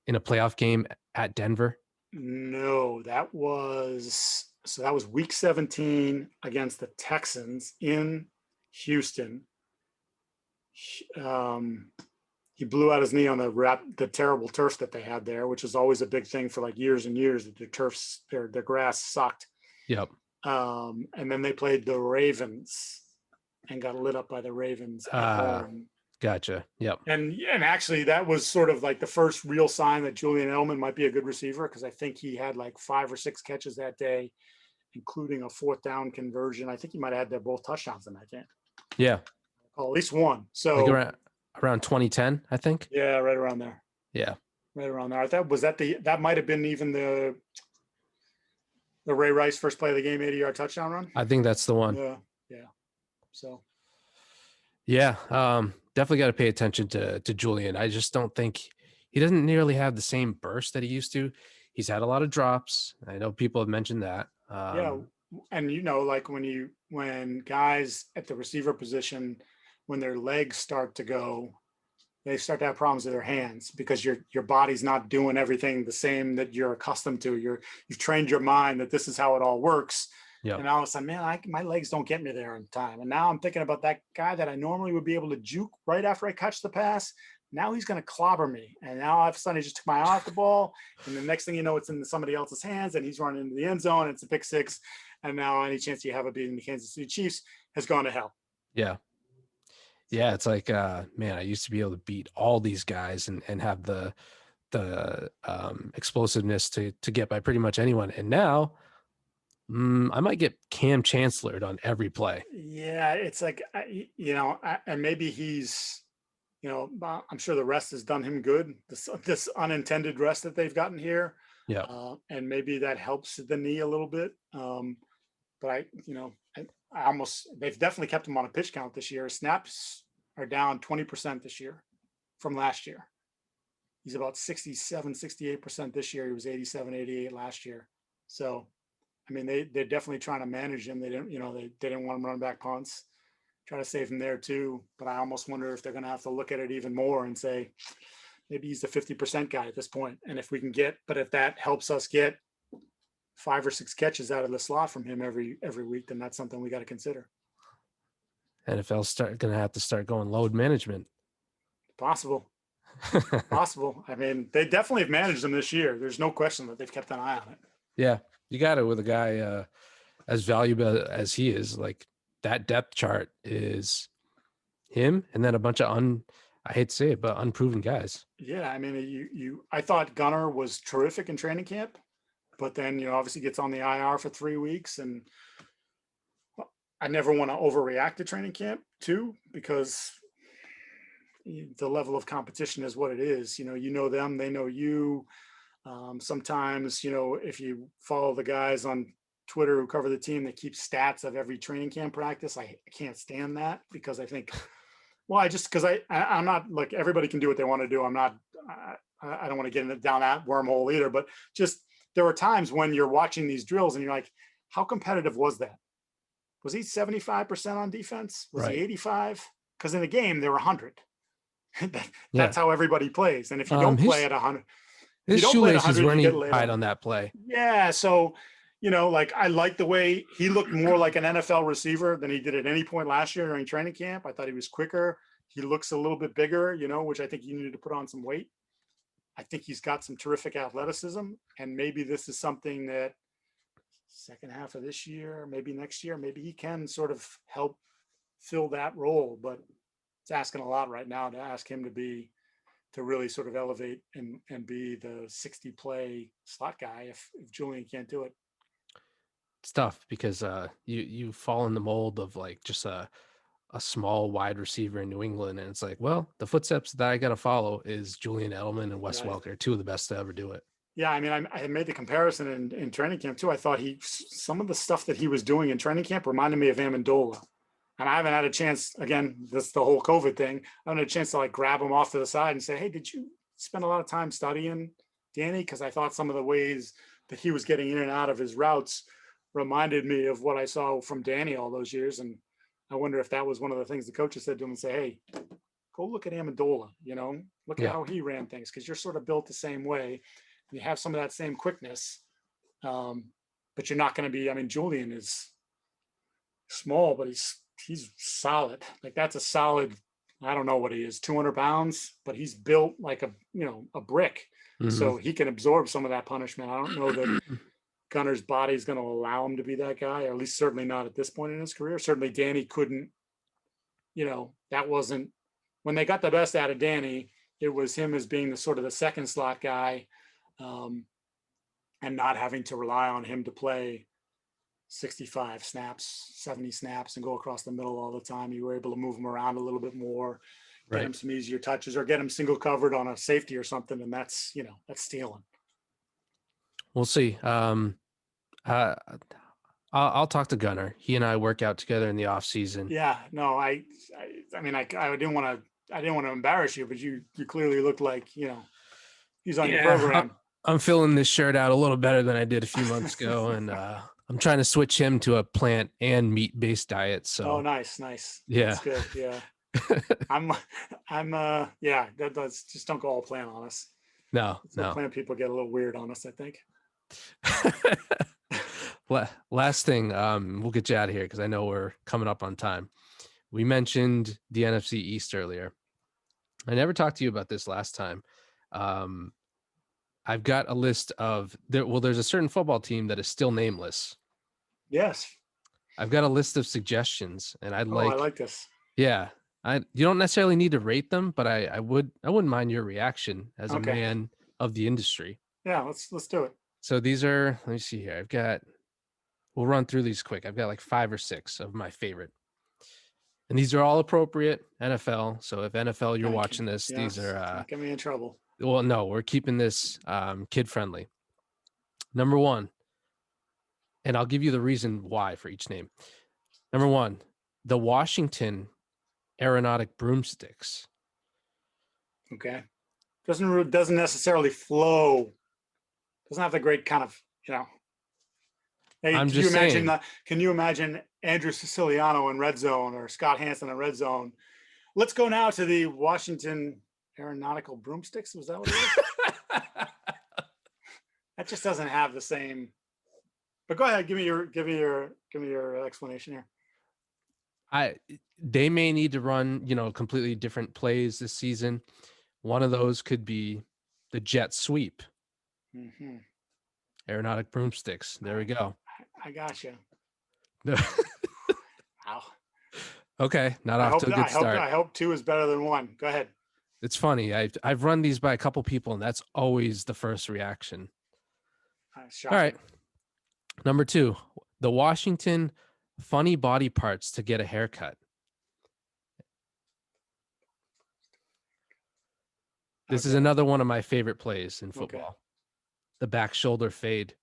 Speaker 1: playoff game at Denver?
Speaker 2: No, that was week 17 against the Texans in Houston. He blew out his knee on the terrible turf that they had there, which is always a big thing for like years and years, that their grass sucked.
Speaker 1: Yep.
Speaker 2: And then they played the Ravens and got lit up by the Ravens at home.
Speaker 1: Gotcha. Yep.
Speaker 2: And actually, that was sort of like the first real sign that Julian Edelman might be a good receiver, because I think he had like 5 or 6 catches that day, including a 4th down conversion. I think he might have had both touchdowns in that game.
Speaker 1: Yeah.
Speaker 2: Oh, at least one. So
Speaker 1: like around 2010, I think.
Speaker 2: Yeah, right around there.
Speaker 1: Yeah.
Speaker 2: Right around there. That might have been even the Ray Rice first play of the game 80-yard touchdown run.
Speaker 1: I think that's the one.
Speaker 2: Yeah. So.
Speaker 1: Yeah. definitely got to pay attention to Julian. I just don't think he doesn't nearly have the same burst that he used to. He's had a lot of drops. I know people have mentioned that.
Speaker 2: Yeah, and like when guys at the receiver position, when their legs start to go, they start to have problems with their hands because your body's not doing everything the same that you're accustomed to. You've trained your mind that this is how it all works.
Speaker 1: Yep.
Speaker 2: And all of a sudden, man, my legs don't get me there in time. And now I'm thinking about that guy that I normally would be able to juke right after I catch the pass. Now he's going to clobber me. And now all of a sudden, he just took my eye off the ball. And the next thing you know, it's in somebody else's hands and he's running into the end zone. And it's a pick six. And now any chance you have of beating the Kansas City Chiefs has gone to hell.
Speaker 1: Yeah. Yeah. It's like, man, I used to be able to beat all these guys and have the explosiveness to get by pretty much anyone. And now I might get Cam Chancellor on every play.
Speaker 2: Yeah, it's like, and maybe he's, I'm sure the rest has done him good. This unintended rest that they've gotten here,
Speaker 1: Yeah.
Speaker 2: and maybe that helps the knee a little bit. But I almost they've definitely kept him on a pitch count this year. Snaps are down 20% this year from last year. He's about 67, 68% this year. He was 87, 88 last year. So, I mean, they're definitely trying to manage him. They didn't want him running back punts. Try to save him there too. But I almost wonder if they're going to have to look at it even more and say, maybe he's the 50% guy at this point. And if that helps us get 5 or 6 catches out of the slot from him every week, then that's something we got to consider.
Speaker 1: NFL's going to have to start going load management.
Speaker 2: Possible. I mean, they definitely have managed them this year. There's no question that they've kept an eye on it.
Speaker 1: Yeah, you got it with a guy as valuable as he is. Like that depth chart is him, and then a bunch of I hate to say it, but unproven guys.
Speaker 2: Yeah, I mean, I thought Gunner was terrific in training camp, but then obviously gets on the IR for 3 weeks, and I never want to overreact to training camp too, because the level of competition is what it is. Them, they know you. Sometimes, if you follow the guys on Twitter who cover the team that keep stats of every training camp practice, I can't stand that because I think, I'm not like everybody can do what they want to do. I don't want to get down that wormhole either, but just there are times when you're watching these drills and you're like, how competitive was that? Was he 75% on defense? Was he 85? Because in the game, there were 100. That's how everybody plays. And if you don't play at 100,
Speaker 1: his shoelaces weren't even tied on that play.
Speaker 2: Yeah. So, I like the way he looked more like an NFL receiver than he did at any point last year during training camp. I thought he was quicker. He looks a little bit bigger, which I think he needed to put on some weight. I think he's got some terrific athleticism. And maybe this is something that second half of this year, maybe next year, maybe he can sort of help fill that role. But it's asking a lot right now to ask him to really sort of elevate and be the 60 play slot guy if Julian can't do it.
Speaker 1: It's tough because you fall in the mold of like just a small wide receiver in New England, and it's like, well, the footsteps that I got to follow is Julian Edelman and Wes Welker, two of the best to ever do it.
Speaker 2: Yeah, I mean, I made the comparison in training camp too. I thought some of the stuff that he was doing in training camp reminded me of Amendola. And I haven't had a chance, again, this is the whole COVID thing. I haven't had a chance to like grab him off to the side and say, hey, did you spend a lot of time studying Danny? Because I thought some of the ways that he was getting in and out of his routes reminded me of what I saw from Danny all those years. And I wonder if that was one of the things the coaches said to him and say, hey, go look at Amendola, look at how he ran things, because you're sort of built the same way. You have some of that same quickness, but you're not going to be, I mean, Julian is small, but he's solid. Like that's a solid, I don't know what he is, 200 pounds, but he's built like a brick. Mm-hmm. So he can absorb some of that punishment. I don't know that Gunner's body is going to allow him to be that guy, or at least certainly not at this point in his career. Certainly Danny couldn't, that wasn't, when they got the best out of Danny, it was him as being the sort of the second slot guy, and not having to rely on him to play 65 snaps, 70 snaps and go across the middle all the time. You were able to move him around a little bit more, get him some easier touches, or get him single covered on a safety or something. And that's, that's stealing.
Speaker 1: We'll see. I'll talk to Gunner. He and I work out together in the off season.
Speaker 2: Yeah, no, I mean, I didn't want to I didn't want to embarrass you, but you clearly looked like, he's on your
Speaker 1: Yeah,
Speaker 2: program.
Speaker 1: I'm filling this shirt out a little better than I did a few months ago, and I'm trying to switch him to a plant and meat based diet.
Speaker 2: Oh,
Speaker 1: So
Speaker 2: nice.
Speaker 1: yeah,
Speaker 2: That's good. Yeah. I'm, yeah, that's just don't go all plant on us.
Speaker 1: no,
Speaker 2: So
Speaker 1: no.
Speaker 2: plant people get a little weird on us, I think.
Speaker 1: Last thing, we'll get you out of here because I know we're coming up on time. We mentioned the NFC East earlier. I never talked to you about this last time. I've got a list of there's a certain football team that is still nameless.
Speaker 2: Yes.
Speaker 1: I've got a list of suggestions, and
Speaker 2: I like this.
Speaker 1: yeah, you don't necessarily need to rate them, but I wouldn't mind your reaction as a
Speaker 2: Okay.
Speaker 1: man of the industry.
Speaker 2: Yeah, let's do it.
Speaker 1: So these are, let me see here. We'll run through these quick. I've got like 5 or 6 of my favorite. And these are all appropriate NFL. So if NFL you're
Speaker 2: Thank you.
Speaker 1: watching this, these
Speaker 2: Yes.
Speaker 1: are
Speaker 2: Don't get me in trouble.
Speaker 1: well, no, we're keeping this kid friendly. Number 1, and I'll give you the reason why for each name. Number 1, the Washington Aeronautic Broomsticks.
Speaker 2: Okay. Doesn't necessarily flow. Doesn't have the great kind of, Hey,
Speaker 1: I'm just saying.
Speaker 2: Can you imagine Andrew Siciliano in red zone or Scott Hansen in red zone? Let's go now to the Washington Aeronautical Broomsticks. Was that what it was? That just doesn't have the same. But go ahead, give me your explanation here.
Speaker 1: They may need to run, completely different plays this season. One of those could be the jet sweep.
Speaker 2: Mm-hmm.
Speaker 1: Aeronautic Broomsticks. There we go.
Speaker 2: I got you. Wow.
Speaker 1: Okay, not off to a good start.
Speaker 2: I hope 2 is better than 1. Go ahead.
Speaker 1: It's funny. I've run these by a couple people, and that's always the first reaction. All right. Number 2, the Washington Funny Body Parts to Get a Haircut. This is another one of my favorite plays in football. Okay. The back shoulder fade.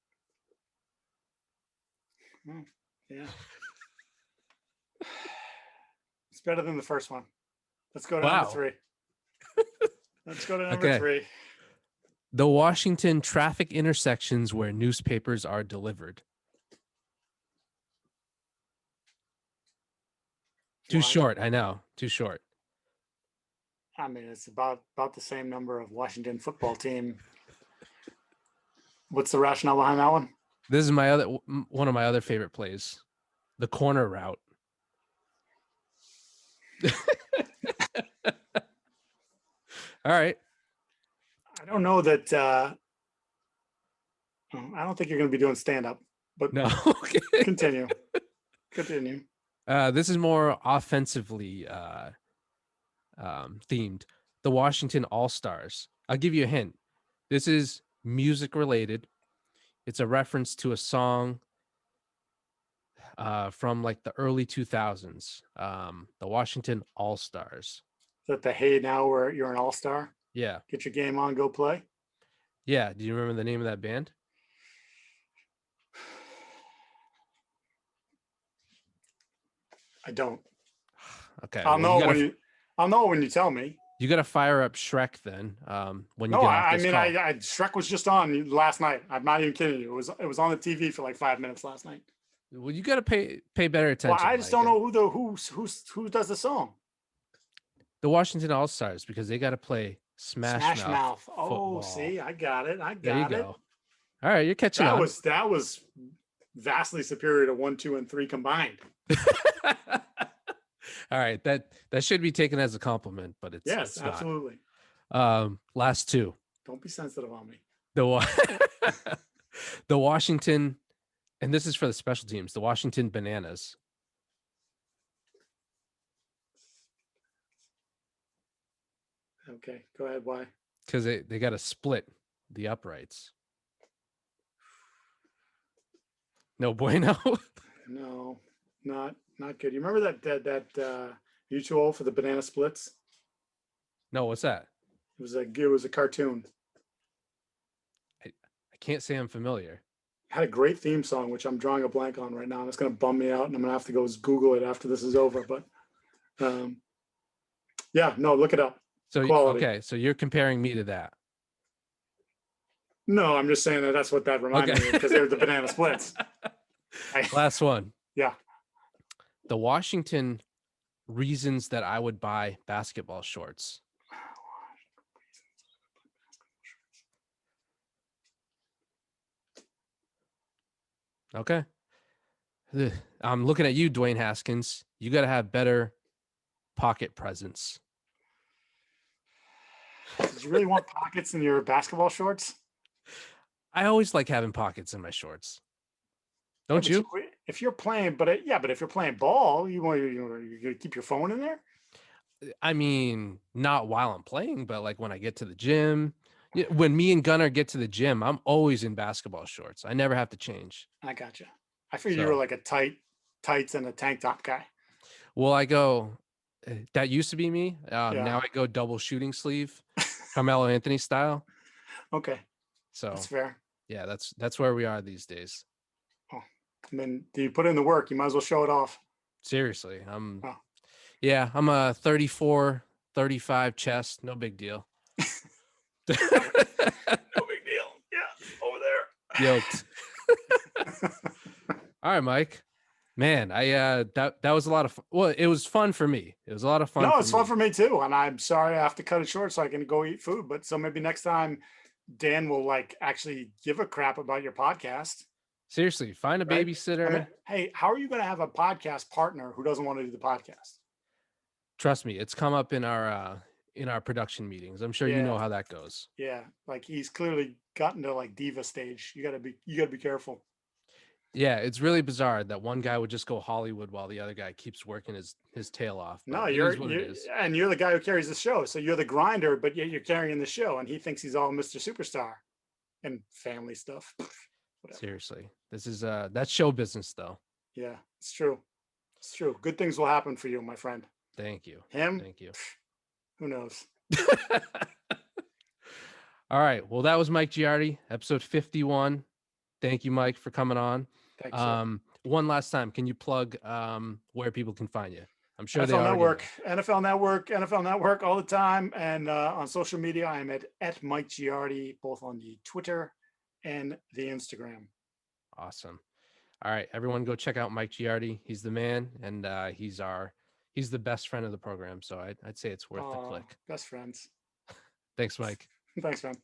Speaker 2: Yeah. It's better than the first one. Let's go to number 3. Let's go to number 3.
Speaker 1: The Washington Traffic Intersections Where Newspapers Are Delivered. Too short, I know. Too short.
Speaker 2: I mean, it's about the same number of Washington football team. What's the rationale behind that one?
Speaker 1: This is one of my other favorite plays, the corner route. All right.
Speaker 2: I don't know that. I don't think you're going to be doing stand-up, but
Speaker 1: no. Okay.
Speaker 2: Continue.
Speaker 1: This is more offensively themed. The Washington All-Stars. I'll give you a hint. This is music related. It's a reference to a song from like the early 2000s. The Washington All-Stars.
Speaker 2: Is that the hey now where you're an all-star?
Speaker 1: Yeah.
Speaker 2: Get your game on, go play.
Speaker 1: Yeah. Do you remember the name of that band?
Speaker 2: I don't.
Speaker 1: Okay.
Speaker 2: I'll know when you tell me.
Speaker 1: You got to fire up Shrek then. When you
Speaker 2: no,
Speaker 1: get off this call.
Speaker 2: Shrek was just on last night. I'm not even kidding you. It was on the TV for like 5 minutes last night.
Speaker 1: Well, you got to pay better attention.
Speaker 2: Well, I just don't know who does the song.
Speaker 1: The Washington All-Stars, because they got to play Smash Mouth.
Speaker 2: Football. Oh, see, I got it.
Speaker 1: There you go. All right, you're catching on.
Speaker 2: That was vastly superior to 1, 2, and 3 combined.
Speaker 1: All right, that should be taken as a compliment, but it's
Speaker 2: it's absolutely.
Speaker 1: Last 2.
Speaker 2: Don't be sensitive on me.
Speaker 1: The Washington, and this is for the special teams. The Washington Bananas.
Speaker 2: Okay, go ahead. Why?
Speaker 1: Because they got to split the uprights. No bueno.
Speaker 2: No, not good. You remember that mutual for the banana splits?
Speaker 1: No, what's that?
Speaker 2: It was a cartoon.
Speaker 1: I can't say I'm familiar.
Speaker 2: It had a great theme song, which I'm drawing a blank on right now, and it's going to bum me out, and I'm going to have to go Google it after this is over. But Yeah, no, look it up.
Speaker 1: So
Speaker 2: Quality.
Speaker 1: okay, so you're comparing me to that.
Speaker 2: No, I'm just saying that that's what that reminded
Speaker 1: Okay.
Speaker 2: me of because they're the banana splits.
Speaker 1: Last one.
Speaker 2: Yeah.
Speaker 1: The Washington reasons that I would buy basketball shorts. Okay. Ugh. I'm looking at you, Dwayne Haskins. You got to have better pocket presence.
Speaker 2: Did you really want pockets in your basketball shorts?
Speaker 1: I always like having pockets in my shorts.
Speaker 2: Yeah,
Speaker 1: Don't
Speaker 2: but
Speaker 1: you?
Speaker 2: if you're playing, but if you're playing ball, you're gonna keep your phone in there.
Speaker 1: I mean, not while I'm playing, but like when I get to the gym. When me and Gunnar get to the gym, I'm always in basketball shorts. I never have to change.
Speaker 2: I got you. I figured you were
Speaker 1: So,
Speaker 2: like a tights and a tank top guy.
Speaker 1: well, I go, that used to be me.
Speaker 2: Yeah.
Speaker 1: Now I go double shooting sleeve, Carmelo Anthony style.
Speaker 2: Okay, that's
Speaker 1: So,
Speaker 2: fair.
Speaker 1: yeah, that's where we are these days.
Speaker 2: Oh, and then do you put in the work? You might as well show it off.
Speaker 1: Seriously.
Speaker 2: Oh.
Speaker 1: I'm a 34, 35 chest. No big deal.
Speaker 2: No big deal. Yeah, over
Speaker 1: Yoked. All right, Mike. Man, that was a lot of fun. Well, it was fun for me. It was a lot of fun
Speaker 2: No,
Speaker 1: for
Speaker 2: it's fun
Speaker 1: me.
Speaker 2: for me too. And I'm sorry I have to cut it short so I can go eat food. But so maybe next time Dan will like actually give a crap about your podcast,
Speaker 1: Seriously, find a
Speaker 2: right? I mean,
Speaker 1: babysitter.
Speaker 2: hey, how are you going to have a podcast partner who doesn't want to do the podcast?
Speaker 1: Trust me, it's come up in our production meetings. I'm sure you know
Speaker 2: Yeah,
Speaker 1: how that goes.
Speaker 2: yeah. Like he's clearly gotten to like diva stage. You gotta be careful.
Speaker 1: Yeah, it's really bizarre that one guy would just go Hollywood while the other guy keeps working his tail off,
Speaker 2: No,
Speaker 1: but it is what it is.
Speaker 2: you're the guy who carries the show. So you're the grinder, but yet you're carrying the show, and he thinks he's all Mr. Superstar and family stuff. Whatever.
Speaker 1: Seriously. This is that's show business though.
Speaker 2: Yeah, it's true. It's true. Good things will happen for you, my friend.
Speaker 1: Thank you.
Speaker 2: Him,
Speaker 1: Thank you.
Speaker 2: who knows?
Speaker 1: All right. Well, that was Mike Giardi, episode 51. Thank you, Mike, for coming on.
Speaker 2: Thank you, sir.
Speaker 1: One last time, can you plug where people can find you? I'm sure they
Speaker 2: NFL
Speaker 1: already know.
Speaker 2: Network, NFL Network, NFL Network all the time. And on social media, I'm at Mike Giardi, both on the Twitter and the Instagram.
Speaker 1: Awesome. All right, everyone, go check out Mike Giardi. He's the man, and he's the best friend of the program. So I'd say it's worth the click.
Speaker 2: Best friends.
Speaker 1: Thanks, Mike.
Speaker 2: Thanks, man.